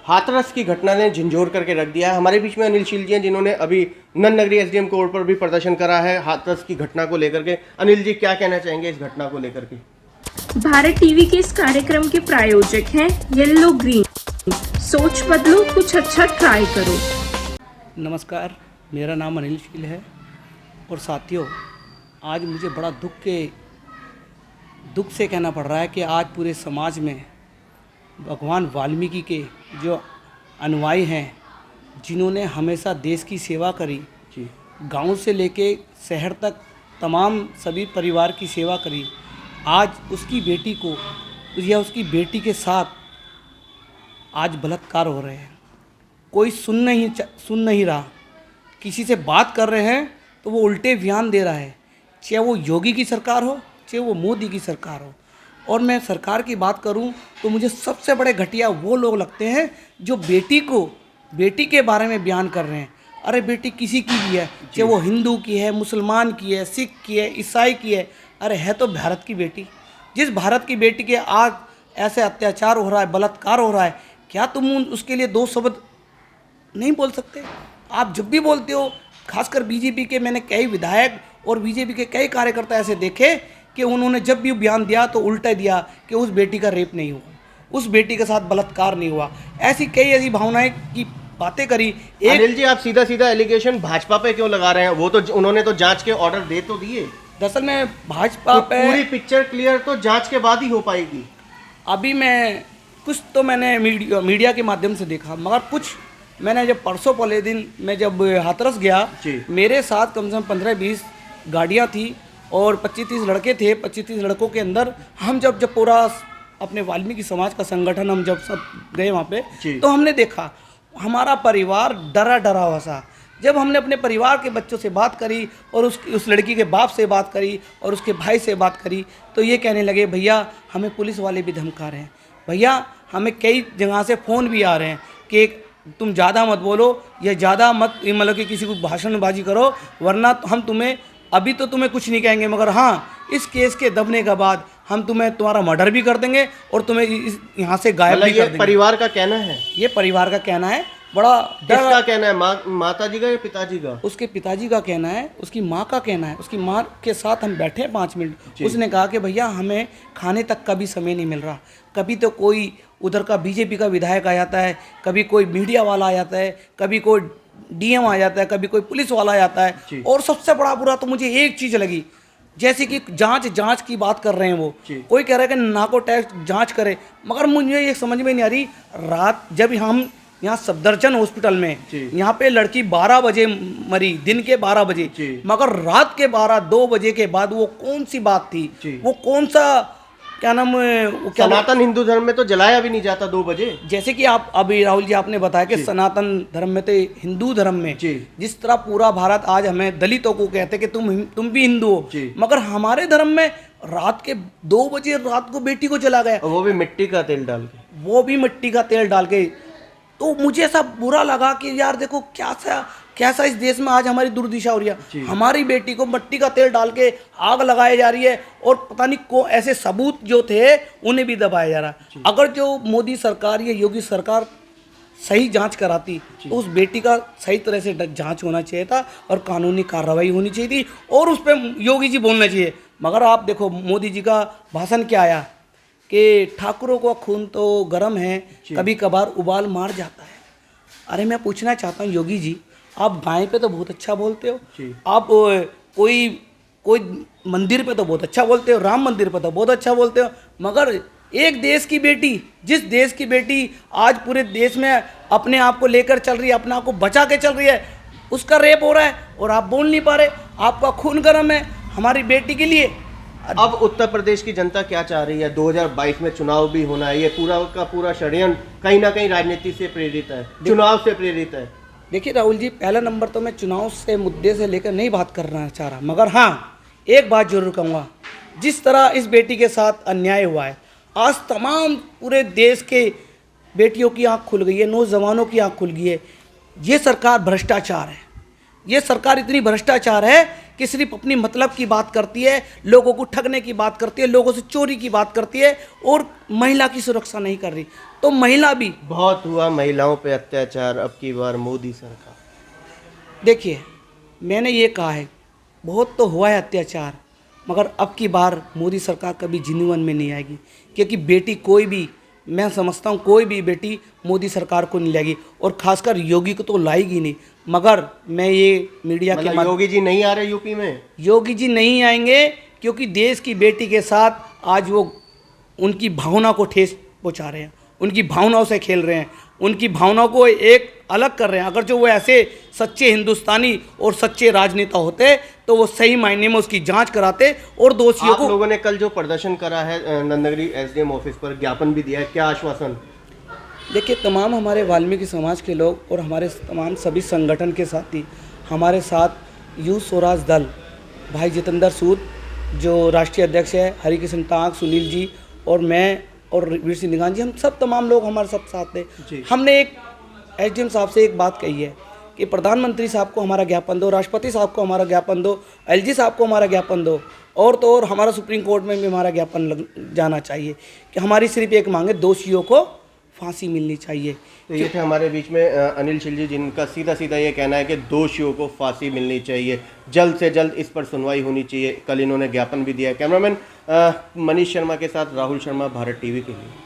हाथरस की घटना ने झंझोर करके रख दिया है। हमारे बीच में अनिल शील जी हैं, जिन्होंने अभी नन नगरी एसडीएम कोर्ट पर भी प्रदर्शन करा है हाथरस की घटना को लेकर के। अनिल जी, क्या कहना चाहेंगे इस घटना को लेकर के? भारत टीवी के इस कार्यक्रम के प्रायोजक हैं येलो ग्रीन। सोच बदलो, कुछ अच्छा ट्राई करो। नमस्कार, मेरा नाम अनिल शील है और साथियों, आज मुझे बड़ा दुख से कहना पड़ रहा है कि आज पूरे समाज में भगवान वाल्मीकि के जो अनुयायी हैं, जिन्होंने हमेशा देश की सेवा करी, गांव से लेके शहर तक तमाम सभी परिवार की सेवा करी, आज उसकी बेटी को या उसकी बेटी के साथ आज बलात्कार हो रहे हैं। कोई सुन नहीं रहा। किसी से बात कर रहे हैं तो वो उल्टे बयान दे रहा है, चाहे वो योगी की सरकार हो, चाहे वो मोदी की सरकार हो। और मैं सरकार की बात करूं तो मुझे सबसे बड़े घटिया वो लोग लगते हैं जो बेटी के बारे में बयान कर रहे हैं। अरे बेटी किसी की भी है, चाहे वो हिंदू की है, मुसलमान की है, सिख की है, ईसाई की है, अरे है तो भारत की बेटी। जिस भारत की बेटी के आज ऐसे अत्याचार हो रहा है, बलात्कार हो रहा है, क्या तुम उसके लिए दो शब्द नहीं बोल सकते? आप जब भी बोलते हो, खासकर बीजेपी के मैंने कई विधायक और बीजेपी के कई कार्यकर्ता ऐसे देखे कि उन्होंने जब भी बयान दिया तो उल्टा दिया कि उस बेटी का रेप नहीं हुआ, उस बेटी के साथ बलात्कार नहीं हुआ। ऐसी कई ऐसी भावनाएं की बातें करी। अनिल जी, आप सीधा सीधा एलिगेशन भाजपा पे क्यों लगा रहे हैं? वो तो उन्होंने तो जांच के ऑर्डर दे तो दिए। दरअसल में भाजपा पे पूरी पिक्चर क्लियर तो जांच के बाद ही हो पाएगी। अभी मैं कुछ तो मैंने मीडिया के माध्यम से देखा, मगर कुछ मैंने जब परसों पहले दिन मैं जब हाथरस गया, मेरे साथ कम से कम 15-20 गाड़ियाँ थी और 25-30 लड़के थे। 25-30 लड़कों के अंदर हम जब पूरा अपने वाल्मीकि समाज का संगठन हम जब सब गए वहाँ पे, तो हमने देखा हमारा परिवार डरा हुआ सा। जब हमने अपने परिवार के बच्चों से बात करी और उस लड़की के बाप से बात करी और उसके भाई से बात करी, तो ये कहने लगे, भैया हमें पुलिस वाले भी धमका रहे हैं, भैया हमें कई जगह से फ़ोन भी आ रहे हैं कि तुम ज़्यादा मत बोलो या ज़्यादा मत मतलब कि किसी को भाषणबाजी करो, वरना हम तुम्हें अभी तो तुम्हें कुछ नहीं कहेंगे, मगर हाँ इस केस के दबने के बाद हम तुम्हारा मर्डर भी कर देंगे और तुम्हें यहाँ से गायब भी कर देंगे। परिवार का कहना है, ये परिवार का कहना है। बड़ा किसका कहना है? माता जी का या पिताजी का? उसके पिताजी का कहना है, उसकी माँ का कहना है। उसकी माँ के साथ हम बैठे 5 मिनट, उसने कहा कि भैया हमें खाने तक का भी समय नहीं मिल रहा। कभी तो कोई उधर का बीजेपी का विधायक आ जाता है, कभी कोई मीडिया वाला आ जाता है, कभी कोई डीएम आ जाता है, कभी कोई पुलिस वाला आ जाता है। और सबसे बड़ा बुरा तो मुझे एक चीज़ लगी, जैसे कि जांच की बात कर रहे हैं वो, कोई कह रहा है कि नाको टेस्ट जांच करे, मगर मुझे ये समझ में नहीं आ रही। रात जब हम यहाँ सफदरजंग हॉस्पिटल में, यहाँ पे लड़की 12 बजे मरी, दिन के 12 बजे, मगर रात के 2 बजे के बाद वो कौन सी बात थी? वो कौन सा क्या नाम, सनातन हिंदू धर्म में तो जलाया भी नहीं जाता 2 बजे। जैसे कि आप अभी राहुल जी आपने बताया कि सनातन धर्म में तो हिंदू धर्म में जिस तरह पूरा भारत आज हमें दलितों को कहते हैं कि तुम भी हिंदू हो, मगर हमारे धर्म में रात के 2 बजे रात को बेटी को जला गया, वो भी मिट्टी का तेल डाल के। तो मुझे ऐसा बुरा लगा कि यार देखो कैसा इस देश में आज हमारी दुर्दिशा हो रही है। हमारी बेटी को मिट्टी का तेल डाल के आग लगाई जा रही है और पता नहीं को ऐसे सबूत जो थे उन्हें भी दबाया जा रहा। अगर जो मोदी सरकार या योगी सरकार सही जांच कराती तो उस बेटी का सही तरह से जांच होना चाहिए था और कानूनी कार्रवाई होनी चाहिए थी और उस पर योगी जी बोलना चाहिए। मगर आप देखो मोदी जी का भाषण क्या आया कि ठाकुरों का खून तो गर्म है, कभी कभार उबाल मार जाता है। अरे मैं पूछना चाहता हूँ योगी जी, आप गाय पे तो बहुत अच्छा बोलते हो, आप कोई मंदिर पे तो बहुत अच्छा बोलते हो, राम मंदिर पे तो बहुत अच्छा बोलते हो, मगर एक देश की बेटी, जिस देश की बेटी आज पूरे देश में अपने आप को लेकर चल रही है, अपने आप को बचा के चल रही है, उसका रेप हो रहा है और आप बोल नहीं पा रहे। आपका खून गर्म है हमारी बेटी के लिए। अब उत्तर प्रदेश की जनता क्या चाह रही है? 2022 में चुनाव भी होना है, ये पूरा का पूरा षड्यंत्र कहीं ना कहीं राजनीति से प्रेरित है, चुनाव से प्रेरित है। देखिए राहुल जी, पहला नंबर तो मैं चुनाव से मुद्दे से लेकर नहीं बात करना चाह रहा, मगर हाँ एक बात जरूर कहूँगा, जिस तरह इस बेटी के साथ अन्याय हुआ है, आज तमाम पूरे देश के बेटियों की आँख खुल गई है, नौजवानों की आँख खुल गई है। ये सरकार भ्रष्टाचार है, ये सरकार इतनी भ्रष्टाचार है कि सिर्फ अपनी मतलब की बात करती है, लोगों को ठगने की बात करती है, लोगों से चोरी की बात करती है और महिला की सुरक्षा नहीं कर रही। तो महिला भी, बहुत हुआ महिलाओं पे अत्याचार, अब की बार मोदी सरकार। देखिए मैंने ये कहा है, बहुत तो हुआ है अत्याचार, मगर अब की बार मोदी सरकार कभी जीवन में नहीं आएगी, क्योंकि बेटी कोई भी, मैं समझता हूँ कोई भी बेटी मोदी सरकार को नहीं लाएगी, और खासकर योगी को तो लाएगी नहीं। मगर मैं ये मीडिया के मतलब योगी जी नहीं आ रहे यूपी में? योगी जी नहीं आएंगे, क्योंकि देश की बेटी के साथ आज वो उनकी भावना को ठेस पहुंचा रहे हैं, उनकी भावनाओं से खेल रहे हैं, उनकी भावनाओं को एक अलग कर रहे हैं। अगर जो वो ऐसे सच्चे हिंदुस्तानी और सच्चे राजनेता होते तो वो सही मायने में उसकी जांच कराते और दोषियों आप को। लोगों ने कल जो प्रदर्शन करा है नंदनगरी एसडीएम ऑफिस पर, ज्ञापन भी दिया है, क्या आश्वासन? देखिए तमाम हमारे वाल्मीकि समाज के लोग और हमारे तमाम सभी संगठन के साथी हमारे साथ युवा स्वराज दल, भाई जितेंद्र सूद जो राष्ट्रीय अध्यक्ष है, हरिकृष्ण तांग, सुनील जी और मैं और वीर सिंह निगान जी, हम सब तमाम लोग हमारे सब साथ थे। हमने एक एसडीएम साहब से एक बात कही है कि प्रधानमंत्री साहब को हमारा ज्ञापन दो, राष्ट्रपति साहब को हमारा ज्ञापन दो, एलजी साहब को हमारा ज्ञापन दो, और तो और हमारा सुप्रीम कोर्ट में भी हमारा ज्ञापन जाना चाहिए कि हमारी सिर्फ एक मांग है, दोषियों को फांसी मिलनी चाहिए। तो ये थे हमारे बीच में अनिल शिल जी, जिनका सीधा सीधा ये कहना है कि दोषियों को फांसी मिलनी चाहिए, जल्द से जल्द इस पर सुनवाई होनी चाहिए। कल इन्होंने ज्ञापन भी दिया है। कैमरामैन मनीष शर्मा के साथ राहुल शर्मा, भारत टीवी के लिए।